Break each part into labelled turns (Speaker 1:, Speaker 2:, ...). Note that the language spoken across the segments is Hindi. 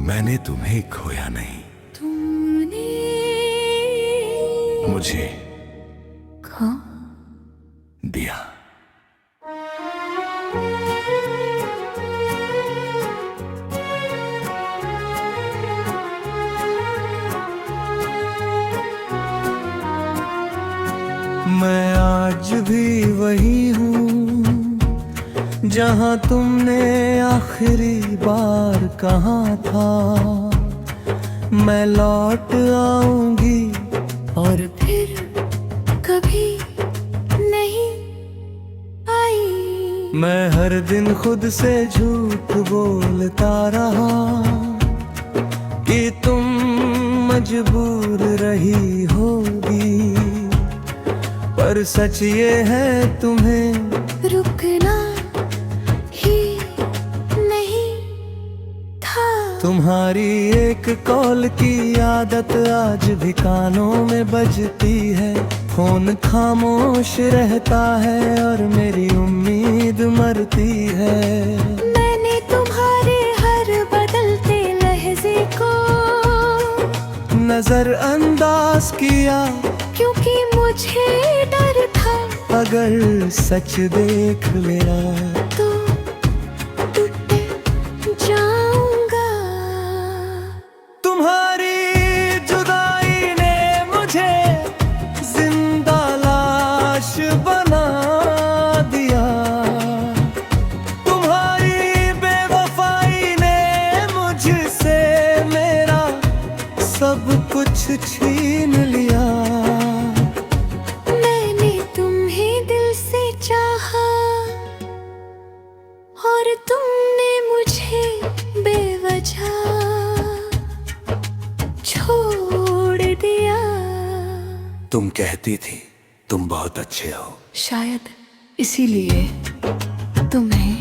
Speaker 1: मैंने तुम्हें खोया नहीं,
Speaker 2: तूने
Speaker 1: मुझे
Speaker 2: खो
Speaker 1: दिया। मैं आज भी वही हूँ जहाँ तुमने आखिरी बार कहा था मैं लौट आऊंगी,
Speaker 2: और फिर कभी नहीं आई।
Speaker 1: मैं हर दिन खुद से झूठ बोलता रहा कि तुम मजबूर रही होगी, पर सच ये है तुम्हें
Speaker 2: रुकना ही नहीं था।
Speaker 1: तुम्हारी एक कॉल की आदत आज भी कानों में बजती है। फोन खामोश रहता है और मेरी उम्मीद मरती है।
Speaker 2: मैंने तुम्हारे हर बदलते लहजे को
Speaker 1: नजरअंदाज किया,
Speaker 2: क्योंकि मुझे डर था
Speaker 1: अगर सच देख लिया
Speaker 2: तो टूट जाऊंगा।
Speaker 1: तुम्हारी जुदाई ने मुझे जिंदा लाश बना दिया। तुम्हारी बेवफाई ने मुझसे मेरा सब कुछ छीन लिया।
Speaker 2: मैंने तुम्हें दिल से चाहा और तुमने मुझे बेवजह छोड़ दिया।
Speaker 1: तुम कहती थी तुम बहुत अच्छे हो,
Speaker 2: शायद इसीलिए तुम्हें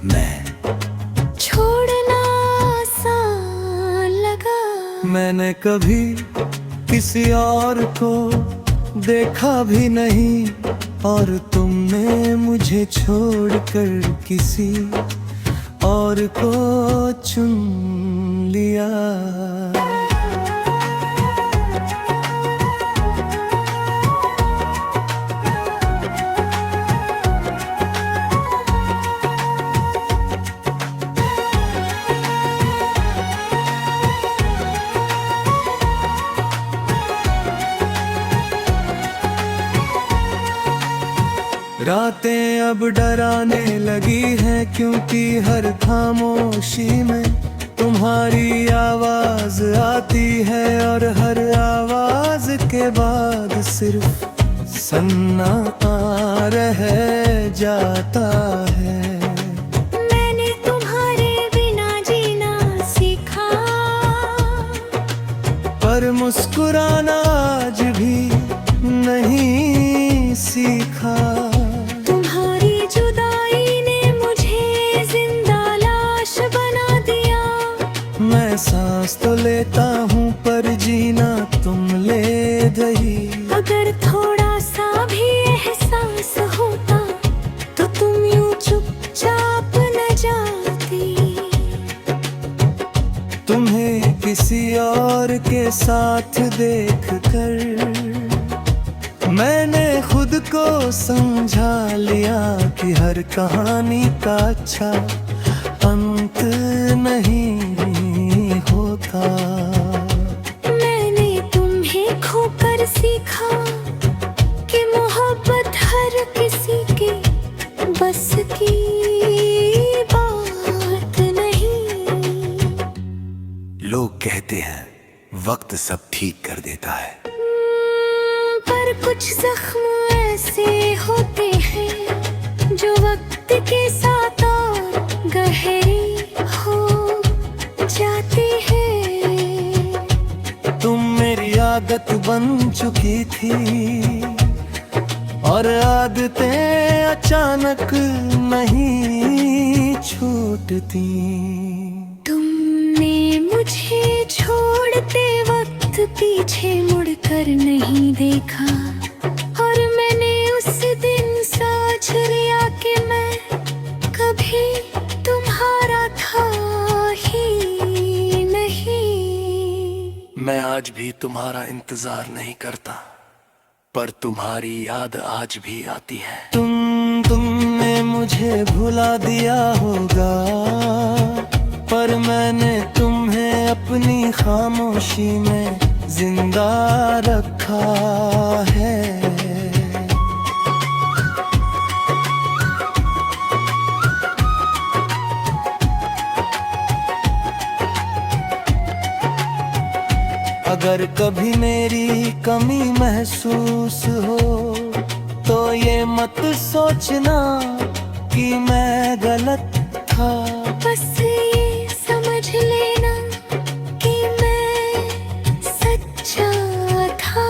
Speaker 1: मैं
Speaker 2: छोड़ना आसान लगा।
Speaker 1: मैंने कभी किसी और को देखा भी नहीं, और तुमने मुझे छोड़कर किसी और को चुन लिया। रातें अब डराने लगी हैं, क्योंकि हर खामोशी में तुम्हारी आवाज आती है, और हर आवाज के बाद सिर्फ सन्नाटा रह जाता है।
Speaker 2: मैंने तुम्हारे बिना जीना सीखा,
Speaker 1: पर मुस्कुराना आज भी नहीं सीखा।
Speaker 2: तुम्हारी जुदाई ने मुझे जिंदा लाश बना दिया।
Speaker 1: मैं सांस तो लेता हूँ पर जीना तुम ले गई।
Speaker 2: अगर थोड़ा सा भी एहसास होता तो तुम यूं चुपचाप न जाती।
Speaker 1: तुम्हें किसी और के साथ देखकर मैंने खुद को समझा लिया कि हर कहानी का अच्छा अंत नहीं होता।
Speaker 2: मैंने तुम्हें खोकर सीखा कि मोहब्बत हर किसी के बस की बात नहीं।
Speaker 1: लोग कहते हैं वक्त सब ठीक कर देता है,
Speaker 2: पर कुछ जख्म ऐसे होते हैं जो वक्त के साथ और गहरे हो जाते हैं।
Speaker 1: तुम मेरी आदत बन चुकी थी, और आदतें अचानक नहीं छूटती।
Speaker 2: तुमने मुझे छोड़ते वक्त पीछे मुड़कर नहीं देखा, और मैंने उस दिन सोच लिया कि मैं
Speaker 1: कभी तुम्हारा इंतजार नहीं करता, पर तुम्हारी याद आज भी आती है। तुमने मुझे भुला दिया होगा, पर मैंने तुम्हें अपनी खामोशी में जिंदा रखा है। अगर कभी मेरी कमी महसूस हो तो ये मत सोचना कि मैं गलत था।
Speaker 2: बस ये समझ लेना कि मैं सच्चा था।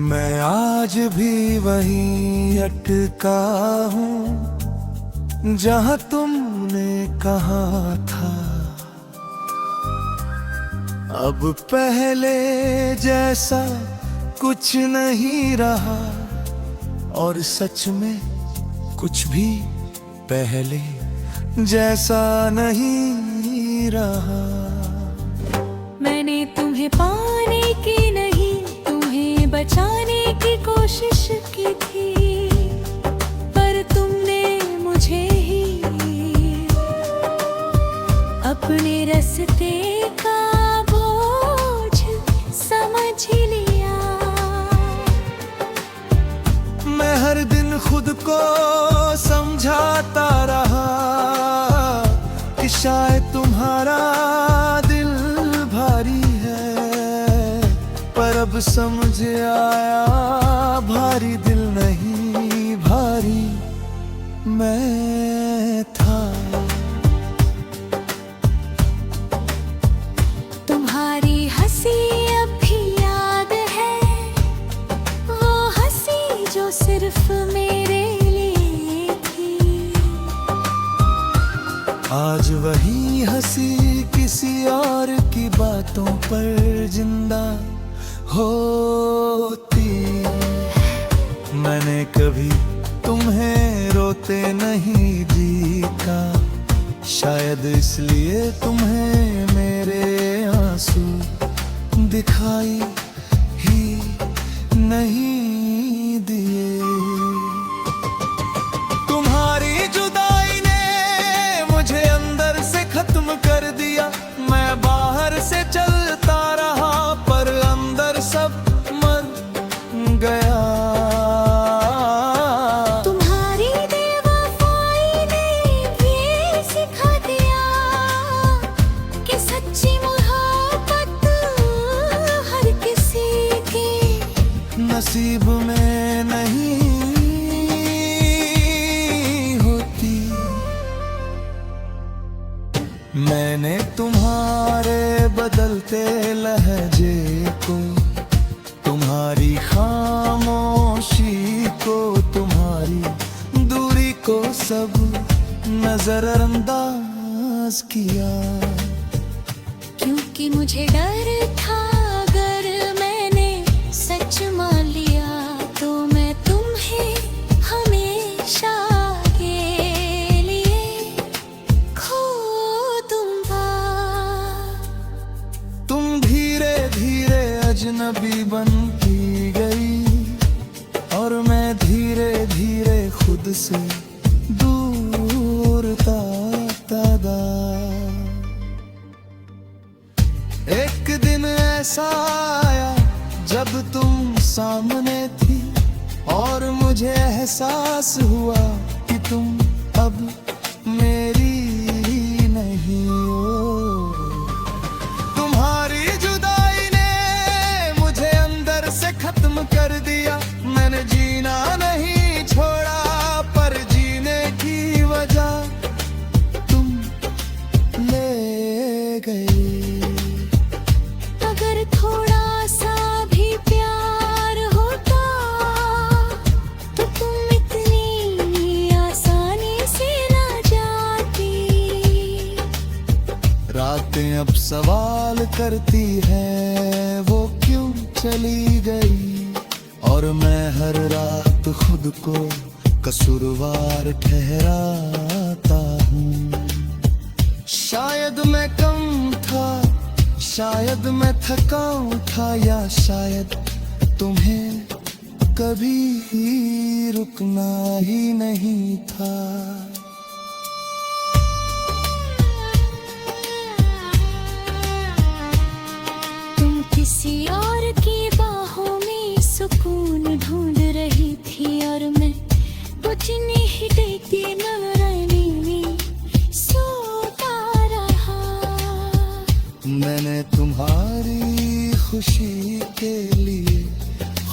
Speaker 1: मैं आज भी वहीं अटका हूँ जहाँ तुमने कहा था। अब पहले जैसा कुछ नहीं रहा, और सच में कुछ भी पहले जैसा नहीं रहा।
Speaker 2: मैंने तुम्हें पाने की नहीं, तुम्हें बचाने की कोशिश की थी, पर तुमने मुझे ही अपने रास्ते का बोझ समझ लिया।
Speaker 1: मैं हर दिन खुद को समझाता रहा कि शायद तुम्हारा दिल भारी है, पर अब समझ आया भारी दिल नहीं, भारी मैं था।
Speaker 2: तुम्हारी हंसी अब भी याद है, वो हंसी जो सिर्फ मेरे लिए थी।
Speaker 1: आज वही हंसी किसी और की बातों पर जिंदा होती। मैंने कभी तुम्हें रोते नहीं देखा, शायद इसलिए तुम्हें मेरे आंसू दिखाई ही नहीं दिए। तुम्हारी जुदाई ने मुझे अंदर से खत्म कर दिया। मैं बाहर से चलता रहा, पर अंदर सब मर गया।
Speaker 2: तुम्हारी बेवफाई ने भी सिखा दिया कि सच्ची मोहब्बत हर किसी के
Speaker 1: नसीब में नहीं होती। मैंने तुम्हारे बदलते लहजे को, तुम्हारी खामोशी को, तुम्हारी दूरी को सब नजरअंदाज किया।
Speaker 2: क्योंकि मुझे डर था अगर मैंने सच मान लिया तो मैं तुम्हें हमेशा के लिए खो दूंगा।
Speaker 1: तुम धीरे धीरे अजनबी बनती गई, और मैं धीरे धीरे खुद से दूर जाता गया। एक दिन ऐसा आया जब तुम सामने थी, और मुझे एहसास हुआ कि तुम अब मेरी नहीं हो। तुम्हारी जुदाई ने मुझे अंदर से खत्म कर दिया। मैंने जीना नहीं छोड़ा, पर जीने की वजह तुम ले गए।
Speaker 2: अगर थोड़ा सा भी प्यार होता
Speaker 1: रातें अब सवाल करती है वो क्यों चली गई, और मैं हर रात खुद को कसूरवार ठहराता हूँ। शायद मैं कम था, शायद मैं थकाऊं था, या शायद तुम्हें कभी रुकना ही नहीं था।
Speaker 2: तुम किसी और की बाहों में सुकून ढूंढ रही थी, और मैं कुछ नहीं देखती नवरानी में सोता रहा।
Speaker 1: मैंने तुम्हारी खुशी के लिए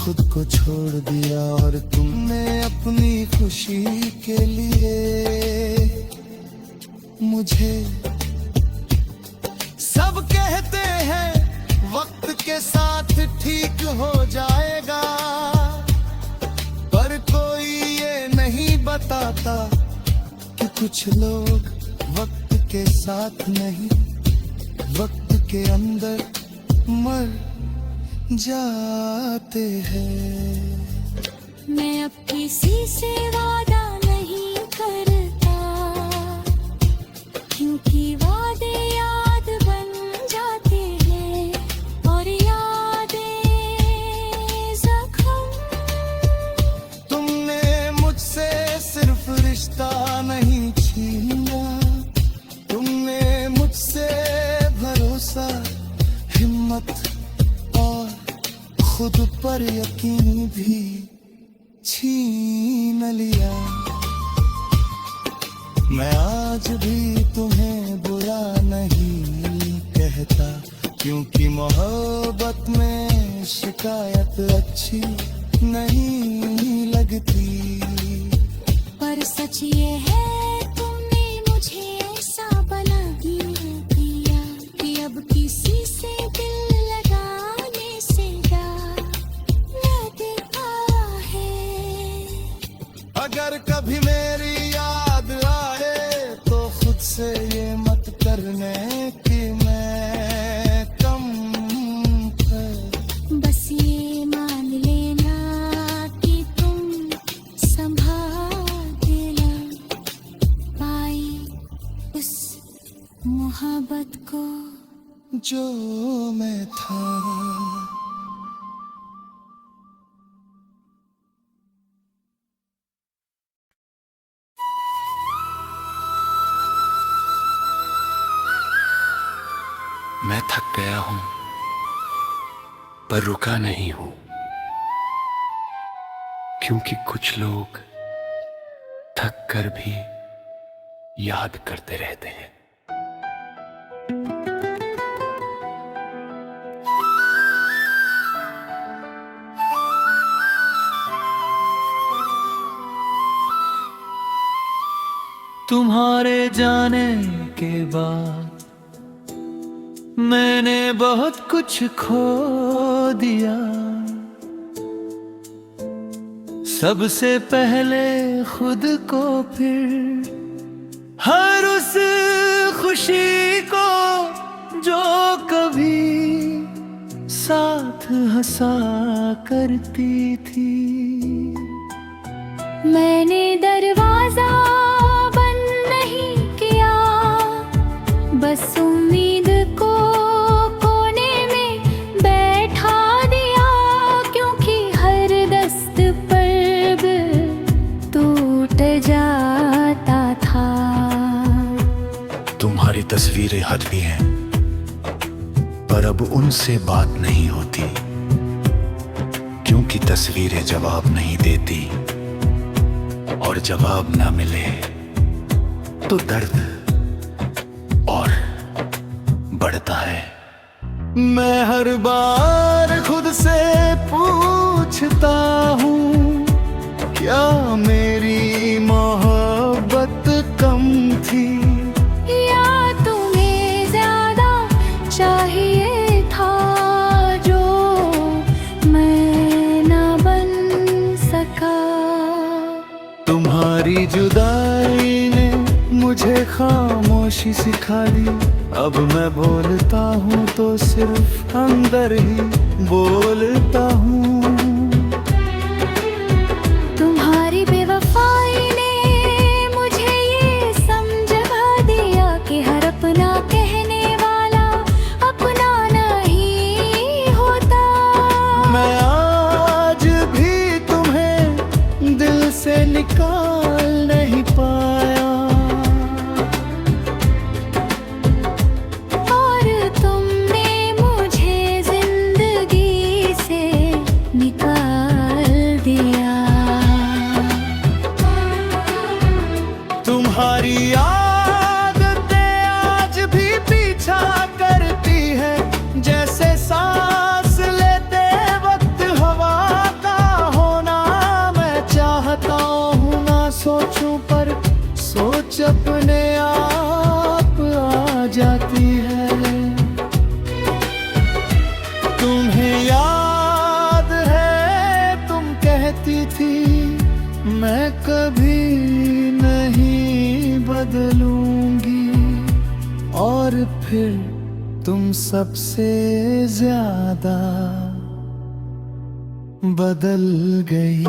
Speaker 1: खुद को छोड़ दिया, और तुमने अपनी खुशी के लिए मुझे। सब कहते हैं वक्त के साथ ठीक हो जाएगा, पर कोई ये नहीं बताता कि कुछ लोग वक्त के साथ नहीं, वक्त के अंदर मर जाते हैं।
Speaker 2: मैं अब किसी से वादा नहीं करता, क्योंकि वादे याद बन जाते हैं, और यादें जख्म।
Speaker 1: तुमने मुझसे सिर्फ रिश्ता नहीं छीना, तुमने मुझसे भरोसा, हिम्मत और खुद पर यकीन भी छीन लिया। मैं आज भी तुम्हें बुरा नहीं कहता, क्योंकि मोहब्बत में शिकायत अच्छी नहीं लगती।
Speaker 2: पर सच ये है तुमने मुझे ऐसा बना दिया कि अब किसी से दिल लगाने से डर लगता है।
Speaker 1: अगर कभी मेरी याद आए तो खुद से ये मत करने कि मैं कम है।
Speaker 2: बस ये मान लेना कि तुम संभाल ना पाई उस मोहब्बत को
Speaker 1: जो मैं था।
Speaker 3: मैं थक गया हूं पर रुका नहीं हूं, क्योंकि कुछ लोग थक कर भी याद करते रहते हैं।
Speaker 1: तुम्हारे जाने के बाद मैंने बहुत कुछ खो दिया। सबसे पहले खुद को, फिर हर उस खुशी को जो कभी साथ हंसा करती थी।
Speaker 2: मैंने दरवाजा बंद नहीं किया, बस उम्मीद को कोने में बैठा दिया, क्योंकि हर दस्त पर टूट जाता था।
Speaker 3: तुम्हारी तस्वीरें हद भी हैं, पर अब उनसे बात नहीं होती, क्योंकि तस्वीरें जवाब नहीं देती, और जवाब ना मिले तो दर्द और बढ़ता है।
Speaker 1: मैं हर बार खुद से पूछता हूँ, क्या मेरी मोहब्बत कम थी,
Speaker 2: या तुम्हें ज्यादा चाहिए था जो मैं न बन सका।
Speaker 1: तुम्हारी जुदाई ने मुझे खामोश खामोशी सिखा दी। अब मैं बोलता हूँ तो सिर्फ अंदर ही बोलता हूँ।
Speaker 2: तुम्हारी बेवफाई ने मुझे ये समझा दिया कि हर अपना कहने वाला अपना नहीं होता।
Speaker 1: मैं आज भी तुम्हें दिल से निकाल नहीं पाया।
Speaker 2: और तुमने मुझे जिंदगी से निकाल दिया।
Speaker 1: तुम्हारी आदतें आज भी पीछा करती है, जैसे सांस लेते वक्त हवा का होना। मैं चाहता हूँ ना सोचूं, पर सोच अपने आप आ जाती है। तुम्हें याद है तुम कहती थी मैं कभी नहीं बदलूंगी, और फिर तुम सबसे ज्यादा बदल गई।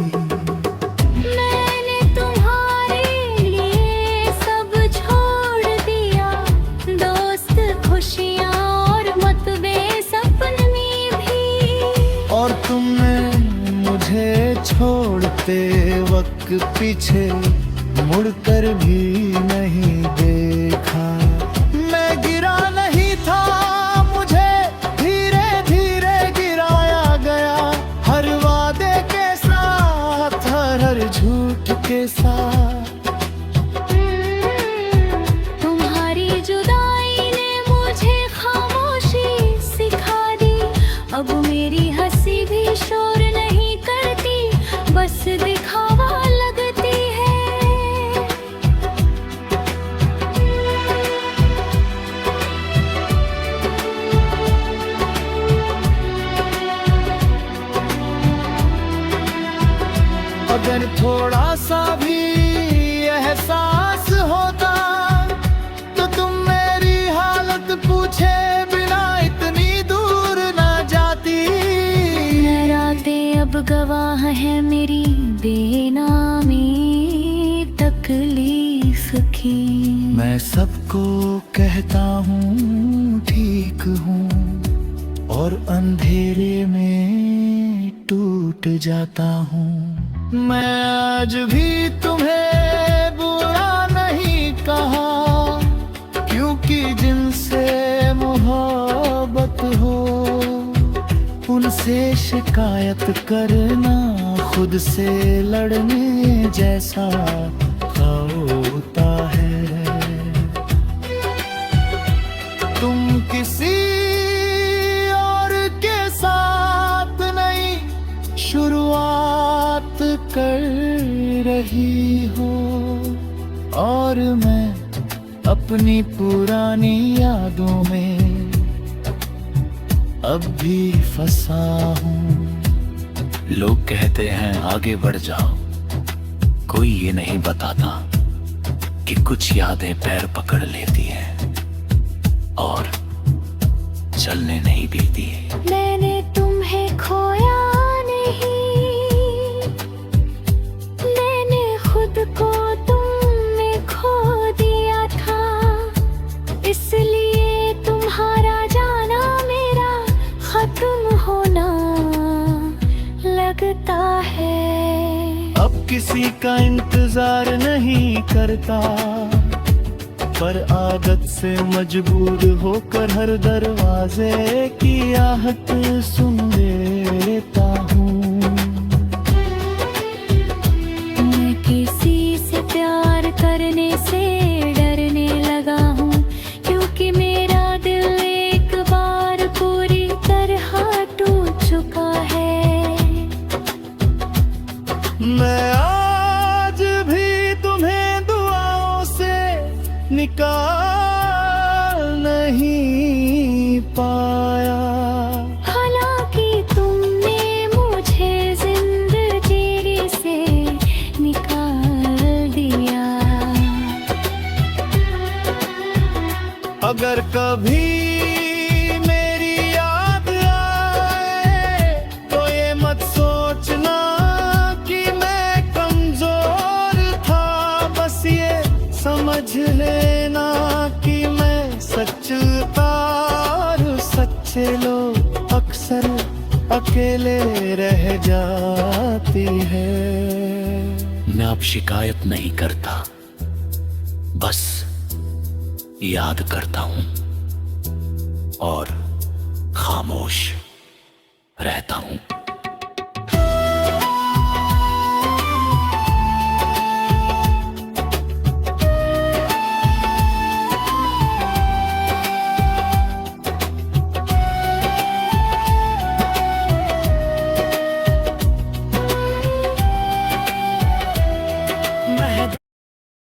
Speaker 2: मैंने तुम्हारे लिए सब छोड़ दिया, दोस्त खुशियाँ और मतबे सपने भी।
Speaker 1: और तुमने मुझे छोड़ते वक्त पीछे मुड़कर भी नहीं देखा। मैं गिरा नहीं था, मुझे धीरे धीरे गिराया गया। हर वादे के साथ, हर झूठ के साथ।
Speaker 2: तुम्हारी जुदाई ने मुझे खामोशी सिखा दी। अब मेरी हंसी भी शोर नहीं करती, बस दिखावा लगती है।
Speaker 1: अगर थोड़ा सा भी एहसास होता तो तुम मेरी हालत पूछे बिना इतनी दूर ना जाती।
Speaker 2: रातें अब गवाह है मेरी बेनामी तकलीफ की।
Speaker 1: मैं सबको कहता हूँ ठीक हूँ, और अंधेरे में टूट जाता हूँ। मैं आज भी तुम्हें बुरा नहीं कहा, क्योंकि जिनसे मोहब्बत हो उनसे शिकायत करना खुद से लड़ने जैसा होता है। तुम किसी और के साथ नहीं शुरुआत कर रही हो, और मैं अपनी पुरानी यादों में अब भी फंसा हूँ।
Speaker 3: लोग कहते हैं आगे बढ़ जाओ, कोई ये नहीं बताता कि कुछ यादें पैर पकड़ लेती हैं और चलने नहीं देती।
Speaker 2: मैंने तुम्हें खोया नहीं, मैंने खुद को तुम में खो दिया था। इसलिए तुम्हारा जाना मेरा खत्म होना लगता है।
Speaker 1: अब किसी का इंतजार नहीं करता, पर आदत से मजबूर होकर हर दरवाजे की आहट सुन लेता हूँ।
Speaker 2: मैं किसी से प्यार करने से डरने लगा हूँ, क्योंकि मेरा दिल एक बार पूरी तरह टूट चुका है।
Speaker 1: मैं आज भी तुम्हें दुआओं से निकाल नहीं पाया।
Speaker 2: हालांकि तुमने मुझे जिंदगी से निकाल दिया।
Speaker 1: अगर कभी मेरी याद आए तो ये मत सोचना कि मैं कमजोर था, बस ये समझ लेना कि मैं सच्चा और सच्चे लोग अक्सर अकेले रह जाती है।
Speaker 3: मैं अब शिकायत नहीं करता, बस याद करता हूं और खामोश रहता हूं।